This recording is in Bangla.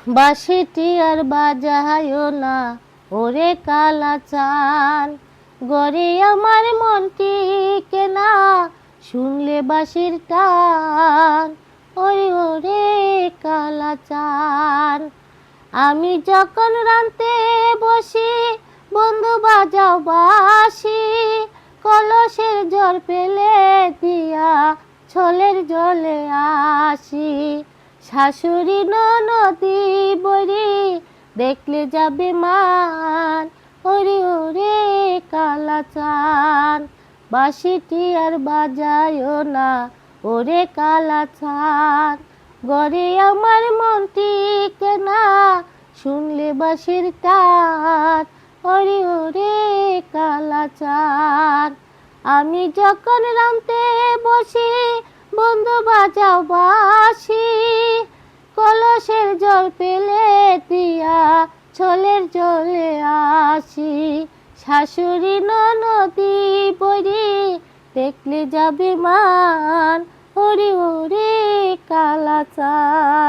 বাঁশিটি আর বাজায়ও না ওরে কালাচান, গড়ে আমার মনটি কেনা শুনলে বাঁশির টান। ওরে ওরে কালাচান, আমি যখন রান্তে বসি বন্ধু বাজাও বাঁশি, কলসের জল ফেলে দিয়া ছলের জলে আসি। শাশুড়ি ননদি বড়ি দেখলে যাবে মান, ওরে ওরে কালাচান, বাঁশিটি আর বাজায়ও না ওরে কালাচান, গড়ে আমার মনটি কেনা শুনলে বাঁশির টান। ওরে ওরে কালাচান, আমি যখন রান্তে বসি বন্ধু বাজাও বাঁশি, কলসের জল ফেলে দিয়া ছলের জলে আসি। শাশুড়ি ননদি বড়ি দেখলে যাবে মান, ওরে ওরে কালাচান।